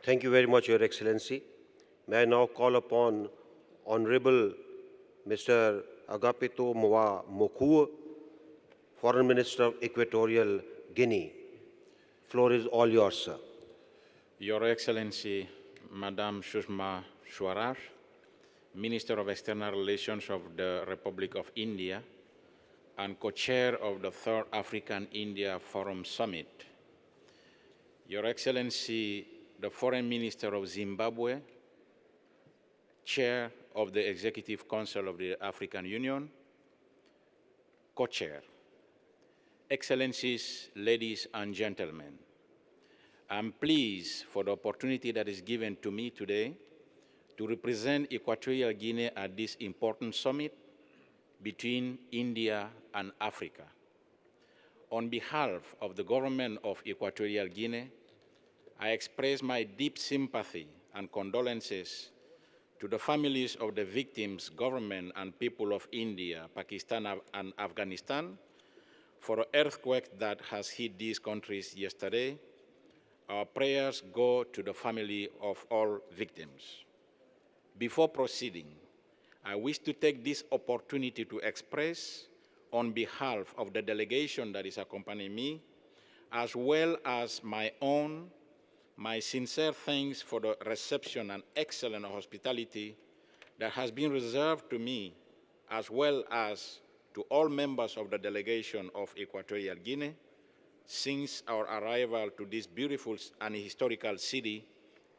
Thank you very much, Your Excellency. May I now call upon Honorable Mr. Agapito Moa Mokua, Foreign Minister of Equatorial Guinea. Floor is all yours, sir. Your Excellency, Madame Sushma Swaraj, Minister of External Relations of the Republic of India and co-chair of the Third African-India Forum Summit. Your Excellency, the Foreign Minister of Zimbabwe, Chair of the Executive Council of the African Union, co-chair. Excellencies, ladies and gentlemen, I'm pleased for the opportunity that is given to me today to represent Equatorial Guinea at this important summit between India and Africa. On behalf of the government of Equatorial Guinea, I express my deep sympathy and condolences to the families of the victims, government and people of India, Pakistan and Afghanistan for the earthquake that has hit these countries yesterday. Our prayers go to the family of all victims. Before proceeding, I wish to take this opportunity to express, on behalf of the delegation that is accompanying me, as well as my own, my sincere thanks for the reception and excellent hospitality that has been reserved to me, as well as to all members of the delegation of Equatorial Guinea, since our arrival to this beautiful and historical city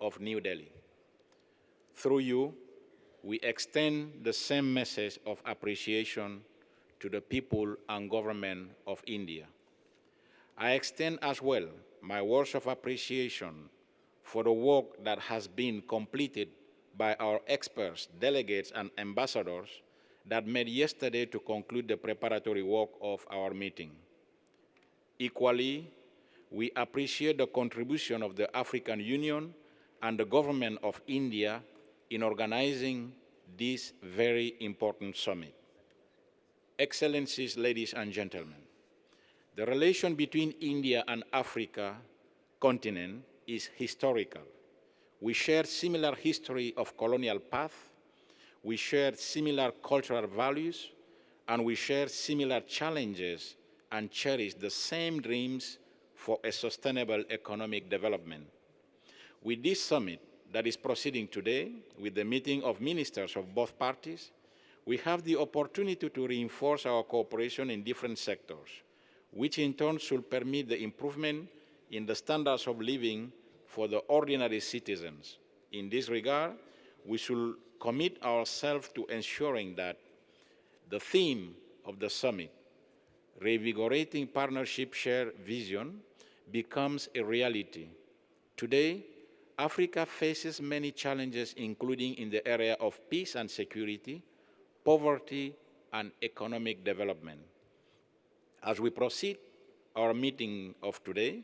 of New Delhi. Through you, we extend the same message of appreciation to the people and government of India. I extend as well my words of appreciation for the work that has been completed by our experts, delegates, and ambassadors that met yesterday to conclude the preparatory work of our meeting. Equally, we appreciate the contribution of the African Union and the government of India in organizing this very important summit. Excellencies, ladies and gentlemen, the relation between India and Africa continent is historical. We share similar history of colonial path, we share similar cultural values, and we share similar challenges and cherish the same dreams for a sustainable economic development. With this summit that is proceeding today, with the meeting of ministers of both parties, we have the opportunity to reinforce our cooperation in different sectors, which in turn should permit the improvement in the standards of living for the ordinary citizens. In this regard, we should commit ourselves to ensuring that the theme of the summit, Revigorating Partnership Shared Vision, becomes a reality. Today, Africa faces many challenges, including in the area of peace and security, poverty, and economic development. As we proceed our meeting of today,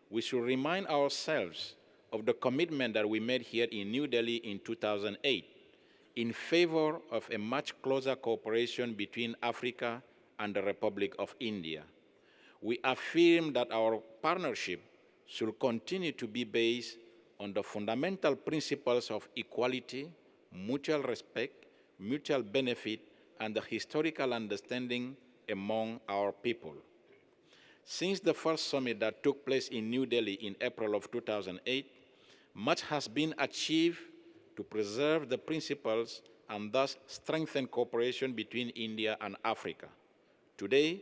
we should remind ourselves of the commitment that we made here in New Delhi in 2008 in favor of a much closer cooperation between Africa and the Republic of India. We affirm that our partnership should continue to be based on the fundamental principles of equality, mutual respect, mutual benefit, and the historical understanding among our people. Since the first summit that took place in New Delhi in April of 2008, much has been achieved to preserve the principles and thus strengthen cooperation between India and Africa. Today,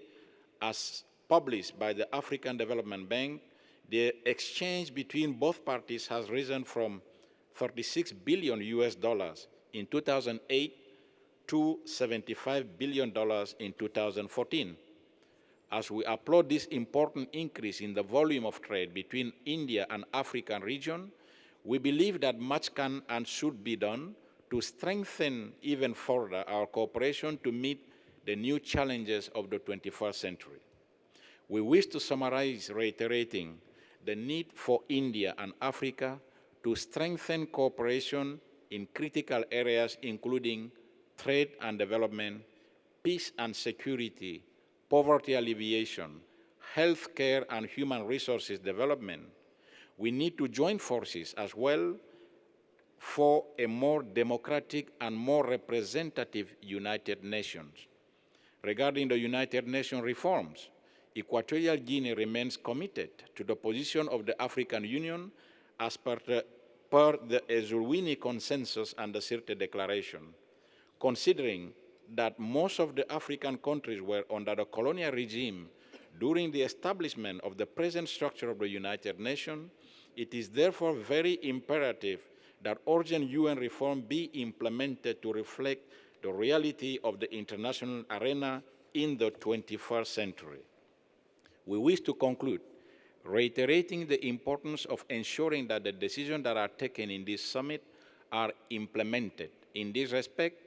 as published by the African Development Bank, the exchange between both parties has risen from $36 billion in 2008 to $75 billion in 2014. As we applaud this important increase in the volume of trade between India and African region, we believe that much can and should be done to strengthen even further our cooperation to meet the new challenges of the 21st century. We wish to summarize reiterating the need for India and Africa to strengthen cooperation in critical areas including trade and development, peace and security, poverty alleviation, healthcare and human resources development. We need to join forces as well for a more democratic and more representative United Nations. Regarding the United Nations reforms, Equatorial Guinea remains committed to the position of the African Union as per the Ezulwini Consensus and the Sirte Declaration. Considering that most of the African countries were under the colonial regime during the establishment of the present structure of the United Nations, it is therefore very imperative that urgent UN reform be implemented to reflect the reality of the international arena in the 21st century. We wish to conclude reiterating the importance of ensuring that the decisions that are taken in this summit are implemented. In this respect,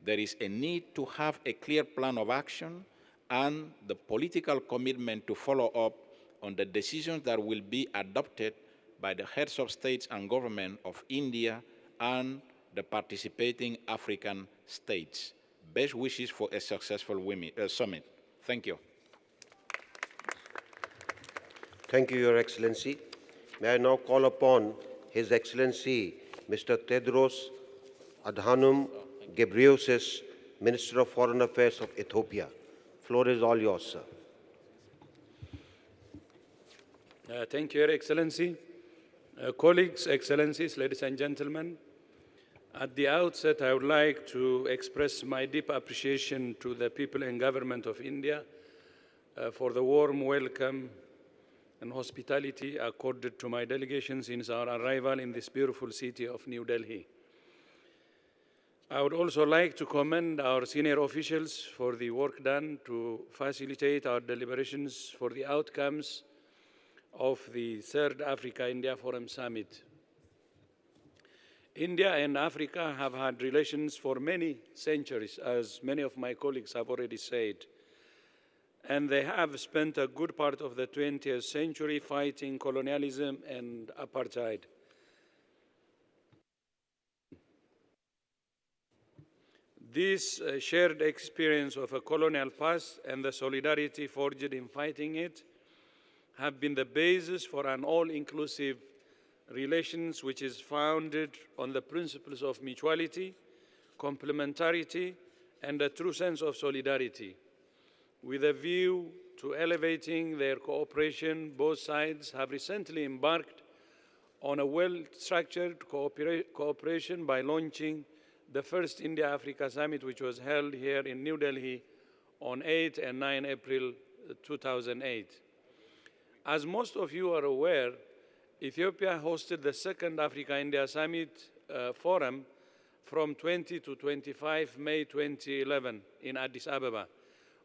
there is a need to have a clear plan of action and the political commitment to follow up on the decisions that will be adopted by the heads of states and government of India and the participating African states. Best wishes for a successful summit. Thank you. Thank you, Your Excellency. May I now call upon His Excellency Mr. Tedros Adhanom Ghebreyesus, Minister of Foreign Affairs of Ethiopia. Floor is all yours, sir. Thank you, Your Excellency. Colleagues, Excellencies, ladies and gentlemen, at the outset, I would like to express my deep appreciation to the people and government of India for the warm welcome and hospitality accorded to my delegation since our arrival in this beautiful city of New Delhi. I would also like to commend our senior officials for the work done to facilitate our deliberations for the outcomes of the third Africa-India Forum Summit. India and Africa have had relations for many centuries, as many of my colleagues have already said, and they have spent a good part of the 20th century fighting colonialism and apartheid. This shared experience of a colonial past and the solidarity forged in fighting it have been the basis for an all-inclusive relations which is founded on the principles of mutuality, complementarity, and a true sense of solidarity. With a view to elevating their cooperation, both sides have recently embarked on a well-structured cooperation by launching the first India-Africa Summit, which was held here in New Delhi on 8 and 9 April 2008. As most of you are aware, Ethiopia hosted the second Africa-India Summit Forum from 20 to 25 May 2011 in Addis Ababa,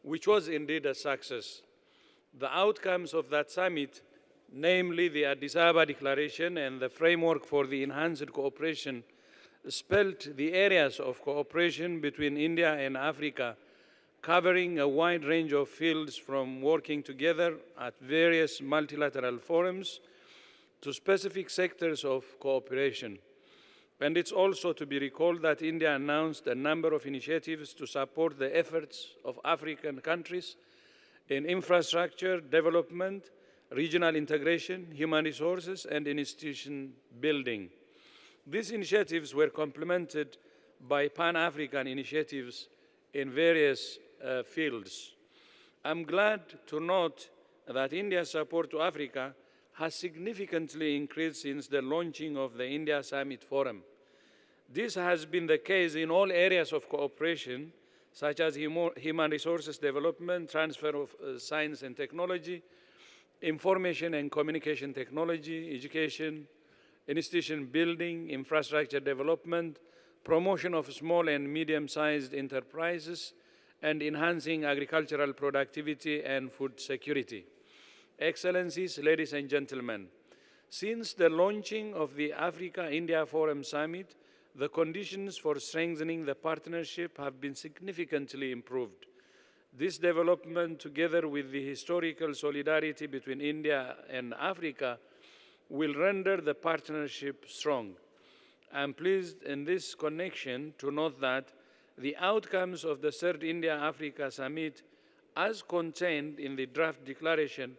which was indeed a success. The outcomes of that summit, namely the Addis Ababa Declaration and the framework for the enhanced cooperation, spelled the areas of cooperation between India and Africa, covering a wide range of fields from working together at various multilateral forums to specific sectors of cooperation. And it's also to be recalled that India announced a number of initiatives to support the efforts of African countries in infrastructure development, regional integration, human resources, and institution building. These initiatives were complemented by Pan-African initiatives in various fields. I'm glad to note that India's support to Africa has significantly increased since the launching of the India Summit Forum. This has been the case in all areas of cooperation, such as human resources development, transfer of science and technology, information and communication technology, education, institution building, infrastructure development, promotion of small and medium-sized enterprises, and enhancing agricultural productivity and food security. Excellencies, ladies and gentlemen, since the launching of the Africa-India Forum Summit, the conditions for strengthening the partnership have been significantly improved. This development, together with the historical solidarity between India and Africa, will render the partnership strong. I am pleased in this connection to note that the outcomes of the third India-Africa Summit, as contained in the draft declaration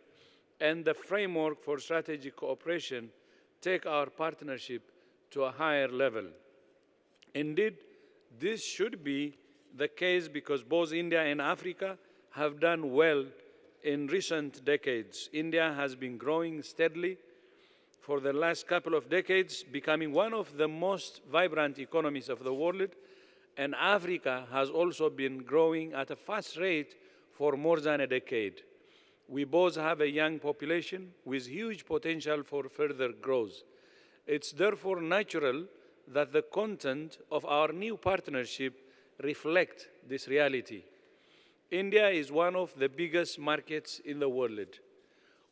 and the framework for strategic cooperation, take our partnership to a higher level. Indeed, this should be the case because both India and Africa have done well in recent decades. India has been growing steadily for the last couple of decades, becoming one of the most vibrant economies of the world, and Africa has also been growing at a fast rate for more than a decade. We both have a young population with huge potential for further growth. It's therefore natural that the content of our new partnership reflect this reality. India is one of the biggest markets in the world.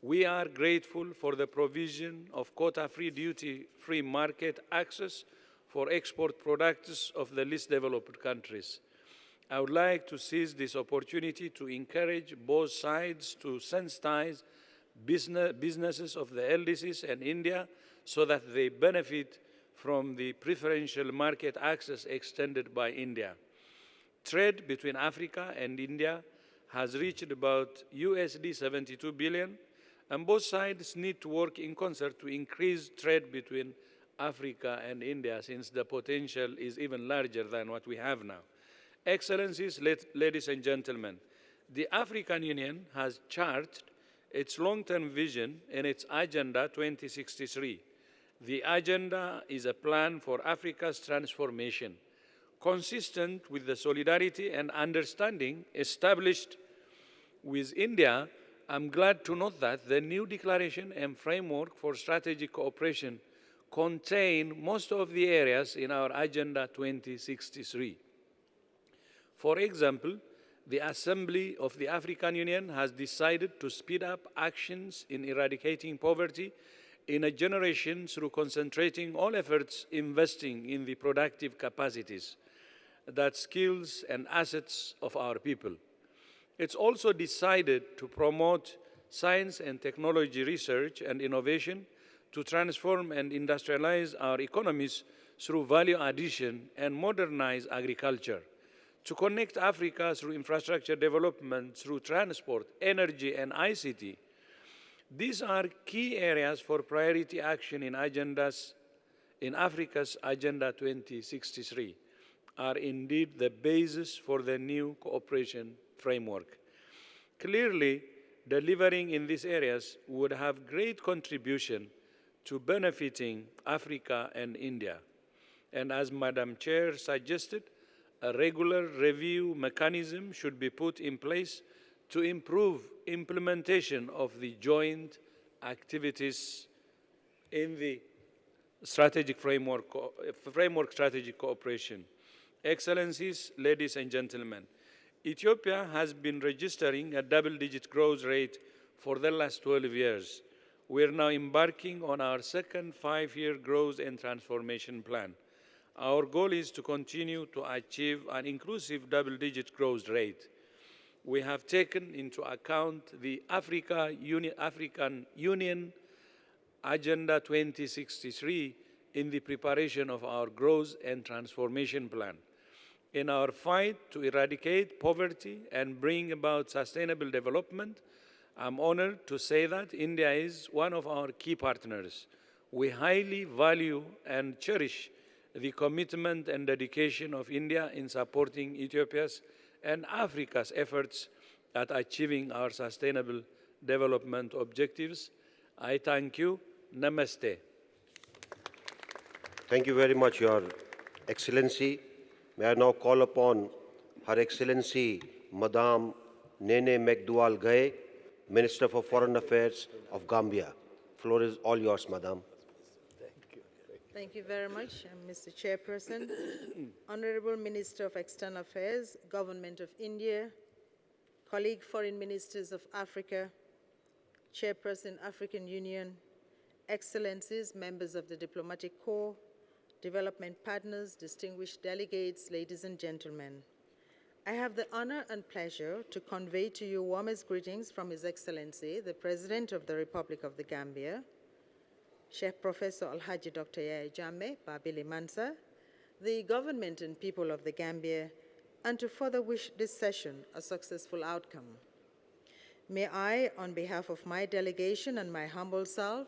We are grateful for the provision of quota-free, duty-free market access for export products of the least developed countries. I would like to seize this opportunity to encourage both sides to sensitize businesses of the LDCs and India so that they benefit from the preferential market access extended by India. Trade between Africa and India has reached about USD 72 billion, and both sides need to work in concert to increase trade between Africa and India, since the potential is even larger than what we have now. Excellencies, ladies and gentlemen, the African Union has charted its long-term vision in its Agenda 2063. The agenda is a plan for Africa's transformation, consistent with the solidarity and understanding established with India. I'm glad to note that the new declaration and framework for strategic cooperation contain most of the areas in our Agenda 2063. For example, the Assembly of the African Union has decided to speed up actions in eradicating poverty in a generation through concentrating all efforts investing in the productive capacities, that skills and assets of our people. It's also decided to promote science and technology research and innovation to transform and industrialize our economies through value addition and modernize agriculture, to connect Africa through infrastructure development, through transport, energy, and ICT. These are key areas for priority action in Africa's Agenda 2063, are indeed the basis for the new cooperation framework. Clearly, delivering in these areas would have great contribution to benefiting Africa and India. And as Madam Chair suggested, a regular review mechanism should be put in place to improve implementation of the joint activities in the strategic framework strategic cooperation. Excellencies, ladies and gentlemen, Ethiopia has been registering a double-digit growth rate for the last 12 years. We are now embarking on our second 5-year growth and transformation plan. Our goal is to continue to achieve an inclusive double-digit growth rate. We have taken into account the African Union Agenda 2063 in the preparation of our growth and transformation plan. In our fight to eradicate poverty and bring about sustainable development, I'm honored to say that India is one of our key partners. We highly value and cherish the commitment and dedication of India in supporting Ethiopia's and Africa's efforts at achieving our sustainable development objectives. I thank you. Namaste. Thank you very much, Your Excellency. May I now call upon Her Excellency, Madame Nene Megdwal Gaye, Minister for Foreign Affairs of Gambia. Floor is all yours, Madame. Thank you very much, Mr. Chairperson. Honorable Minister of External Affairs, Government of India, colleague foreign ministers of Africa, Chairperson, African Union, Excellencies, members of the Diplomatic Corps, development partners, distinguished delegates, ladies and gentlemen. I have the honor and pleasure to convey to you warmest greetings from His Excellency, the President of the Republic of the Gambia, Sheikh Professor Alhaji Dr. Yaya Jammeh Babili Mansa, the government and people of the Gambia, and to further wish this session a successful outcome. May I, on behalf of my delegation and my humble self,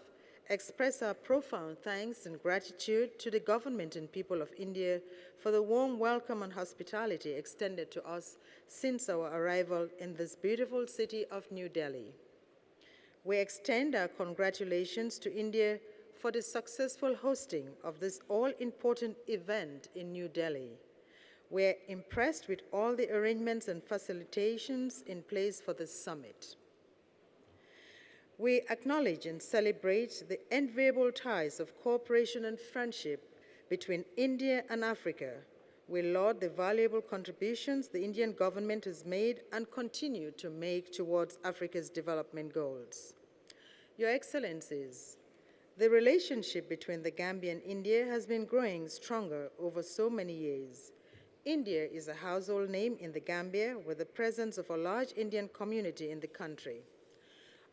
express our profound thanks and gratitude to the government and people of India for the warm welcome and hospitality extended to us since our arrival in this beautiful city of New Delhi. We extend our congratulations to India for the successful hosting of this all-important event in New Delhi. We're impressed with all the arrangements and facilitations in place for this summit. We acknowledge and celebrate the enviable ties of cooperation and friendship between India and Africa. We laud the valuable contributions the Indian government has made and continue to make towards Africa's development goals. Your Excellencies, the relationship between the Gambia and India has been growing stronger over so many years. India is a household name in the Gambia with the presence of a large Indian community in the country.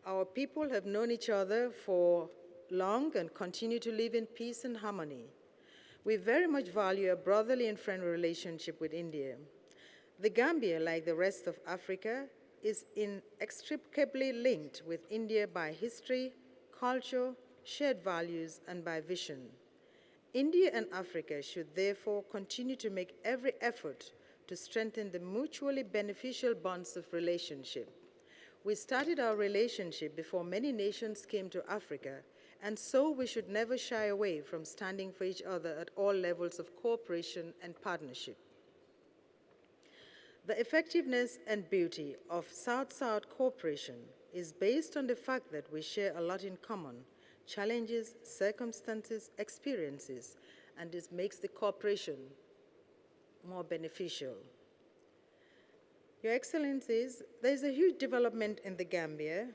Our people have known each other for long and continue to live in peace and harmony. We very much value a brotherly and friendly relationship with India. The Gambia, like the rest of Africa, is inextricably linked with India by history, culture, shared values, and by vision. India and Africa should therefore continue to make every effort to strengthen the mutually beneficial bonds of relationship. We started our relationship before many nations came to Africa, and so we should never shy away from standing for each other at all levels of cooperation and partnership. The effectiveness and beauty of South-South cooperation is based on the fact that we share a lot in common, challenges, circumstances, experiences, and this makes the cooperation more beneficial. Your Excellencies, there is a huge development in the Gambia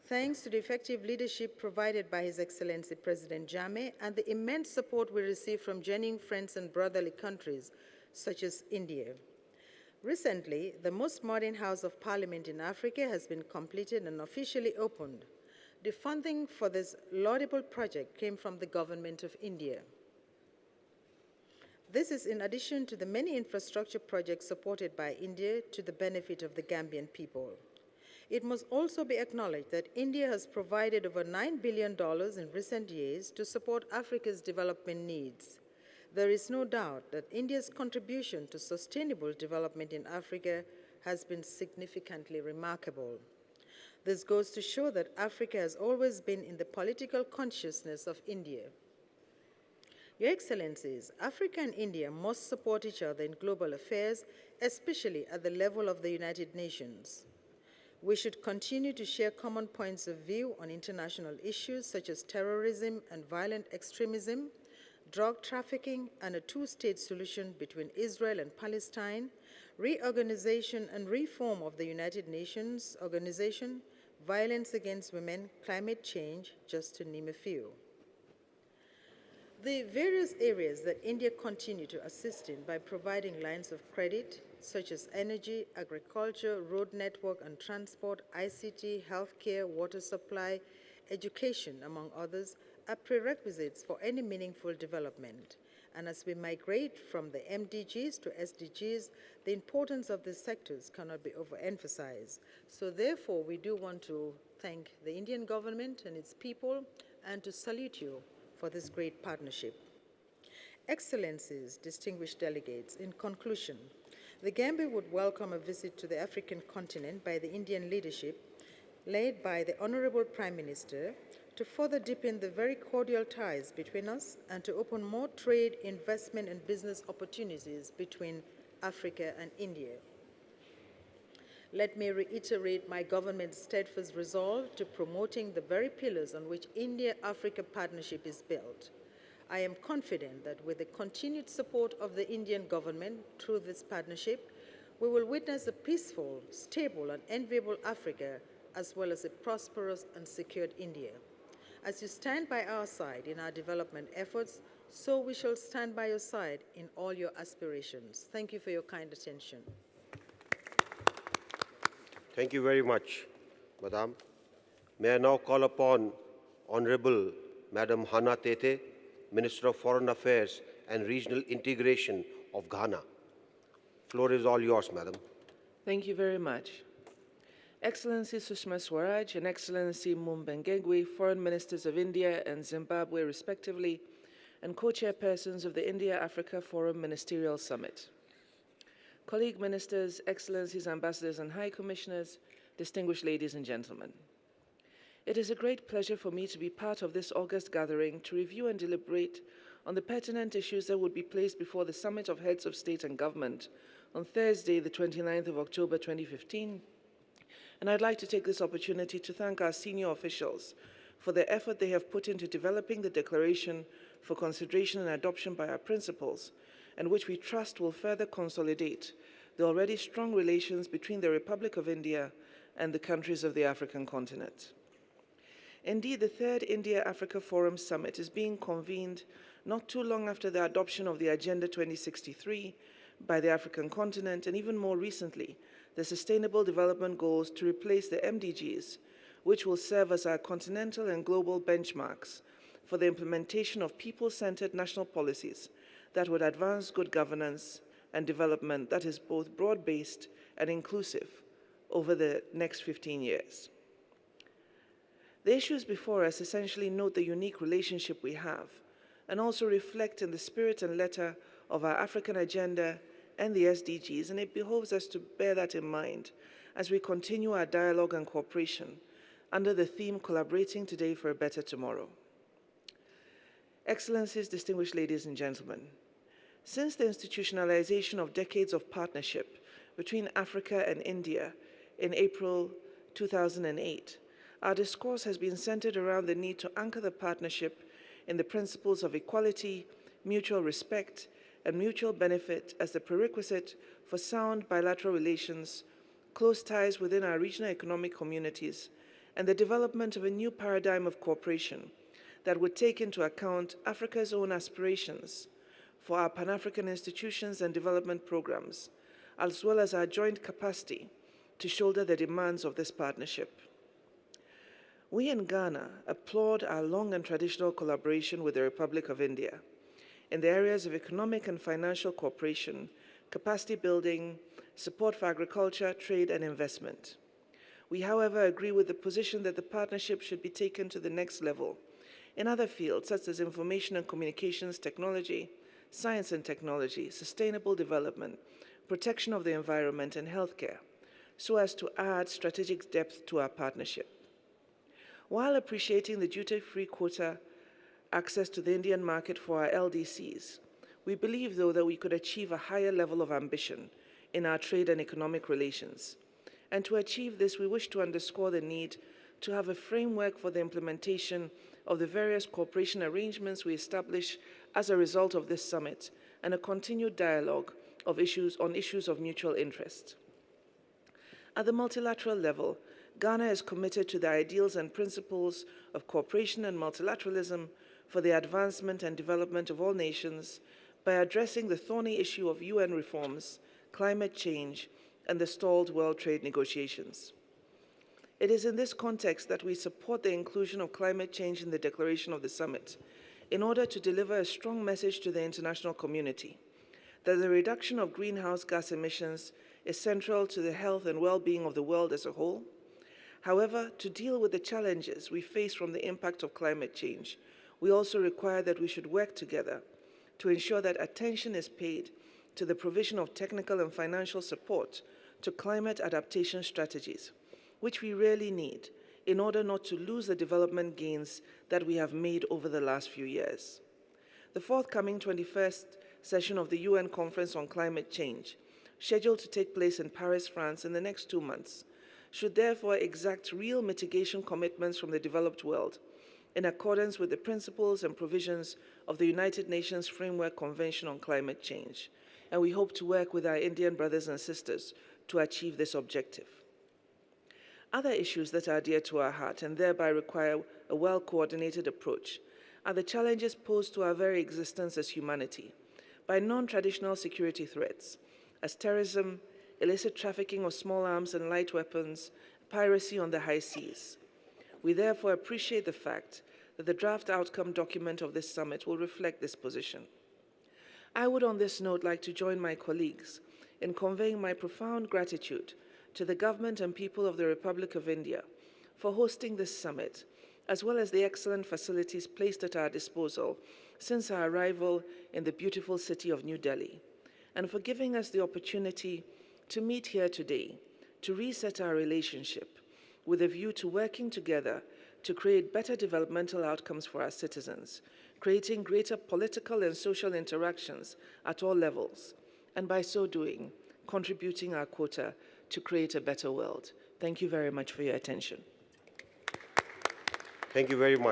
thanks to the effective leadership provided by His Excellency President Jammeh and the immense support we receive from genuine friends and brotherly countries such as India. Recently, the most modern House of Parliament in Africa has been completed and officially opened. The funding for this laudable project came from the Government of India. This is in addition to the many infrastructure projects supported by India to the benefit of the Gambian people. It must also be acknowledged that India has provided over $9 billion in recent years to support Africa's development needs. There is no doubt that India's contribution to sustainable development in Africa has been significantly remarkable. This goes to show that Africa has always been in the political consciousness of India. Your Excellencies, Africa and India must support each other in global affairs, especially at the level of the United Nations. We should continue to share common points of view on international issues such as terrorism and violent extremism, drug trafficking, and a two-state solution between Israel and Palestine, reorganization and reform of the United Nations Organization, violence against women, climate change, just to name a few. The various areas that India continue to assist in by providing lines of credit, such as energy, agriculture, road network and transport, ICT, healthcare, water supply, education, among others, are prerequisites for any meaningful development. And as we migrate from the MDGs to SDGs, the importance of these sectors cannot be overemphasized. So therefore, we do want to thank the Indian government and its people and to salute you for this great partnership. Excellencies, distinguished delegates, in conclusion, the Gambia would welcome a visit to the African continent by the Indian leadership, led by the Honorable Prime Minister, to further deepen the very cordial ties between us and to open more trade, investment, and business opportunities between Africa and India. Let me reiterate my government's steadfast resolve to promoting the very pillars on which India-Africa partnership is built. I am confident that with the continued support of the Indian government through this partnership, we will witness a peaceful, stable, and enviable Africa, as well as a prosperous and secured India. As you stand by our side in our development efforts, so we shall stand by your side in all your aspirations. Thank you for your kind attention. Thank you very much, Madam. May I now call upon Honorable Madam Hannah Tete, Minister of Foreign Affairs and Regional Integration of Ghana. Floor is all yours, Madam. Thank you very much. Excellency Sushma Swaraj and Excellency Mumbengegwi, Foreign Ministers of India and Zimbabwe respectively, and co-chairpersons of the India-Africa Forum Ministerial Summit. Colleague ministers, excellencies, ambassadors, and high commissioners, distinguished ladies and gentlemen. It is a great pleasure for me to be part of this August gathering to review and deliberate on the pertinent issues that would be placed before the Summit of Heads of State and Government on Thursday, the 29th of October 2015. And I'd like to take this opportunity to thank our senior officials for the effort they have put into developing the declaration for consideration and adoption by our principals, and which we trust will further consolidate the already strong relations between the Republic of India and the countries of the African continent. Indeed, the third India-Africa Forum Summit is being convened not too long after the adoption of the Agenda 2063 by the African continent, and even more recently, the Sustainable Development Goals to replace the MDGs, which will serve as our continental and global benchmarks for the implementation of people-centered national policies that would advance good governance and development that is both broad-based and inclusive over the next 15 years. The issues before us essentially note the unique relationship we have and also reflect in the spirit and letter of our African agenda and the SDGs, and it behoves us to bear that in mind as we continue our dialogue and cooperation under the theme Collaborating Today for a Better Tomorrow. Excellencies, distinguished ladies and gentlemen, since the institutionalization of decades of partnership between Africa and India in April 2008, our discourse has been centered around the need to anchor the partnership in the principles of equality, mutual respect, and mutual benefit as the prerequisite for sound bilateral relations, close ties within our regional economic communities, and the development of a new paradigm of cooperation that would take into account Africa's own aspirations for our Pan-African institutions and development programs, as well as our joint capacity to shoulder the demands of this partnership. We in Ghana applaud our long and traditional collaboration with the Republic of India in the areas of economic and financial cooperation, capacity building, support for agriculture, trade, and investment. We, however, agree with the position that the partnership should be taken to the next level in other fields such as information and communications technology, science and technology, sustainable development, protection of the environment, and healthcare, so as to add strategic depth to our partnership. While appreciating the duty-free quota access to the Indian market for our LDCs, we believe, though, that we could achieve a higher level of ambition in our trade and economic relations. And to achieve this, we wish to underscore the need to have a framework for the implementation of the various cooperation arrangements we establish as a result of this summit, and a continued dialogue on issues of mutual interest. At the multilateral level, Ghana is committed to the ideals and principles of cooperation and multilateralism for the advancement and development of all nations by addressing the thorny issue of UN reforms, climate change, and the stalled world trade negotiations. It is in this context that we support the inclusion of climate change in the declaration of the summit in order to deliver a strong message to the international community that the reduction of greenhouse gas emissions is central to the health and well-being of the world as a whole. However, to deal with the challenges we face from the impact of climate change, we also require that we should work together to ensure that attention is paid to the provision of technical and financial support to climate adaptation strategies, which we really need in order not to lose the development gains that we have made over the last few years. The forthcoming 21st session of the UN Conference on Climate Change, scheduled to take place in Paris, France in the next 2 months, should therefore exact real mitigation commitments from the developed world in accordance with the principles and provisions of the United Nations Framework Convention on Climate Change. And we hope to work with our Indian brothers and sisters to achieve this objective. Other issues that are dear to our heart and thereby require a well-coordinated approach are the challenges posed to our very existence as humanity by non-traditional security threats, as terrorism, illicit trafficking of small arms and light weapons, piracy on the high seas. We therefore appreciate the fact that the draft outcome document of this summit will reflect this position. I would on this note like to join my colleagues in conveying my profound gratitude to the government and people of the Republic of India for hosting this summit, as well as the excellent facilities placed at our disposal since our arrival in the beautiful city of New Delhi, and for giving us the opportunity to meet here today to reset our relationship with a view to working together to create better developmental outcomes for our citizens, creating greater political and social interactions at all levels, and by so doing, contributing our quota to create a better world. Thank you very much for your attention. Thank you very much.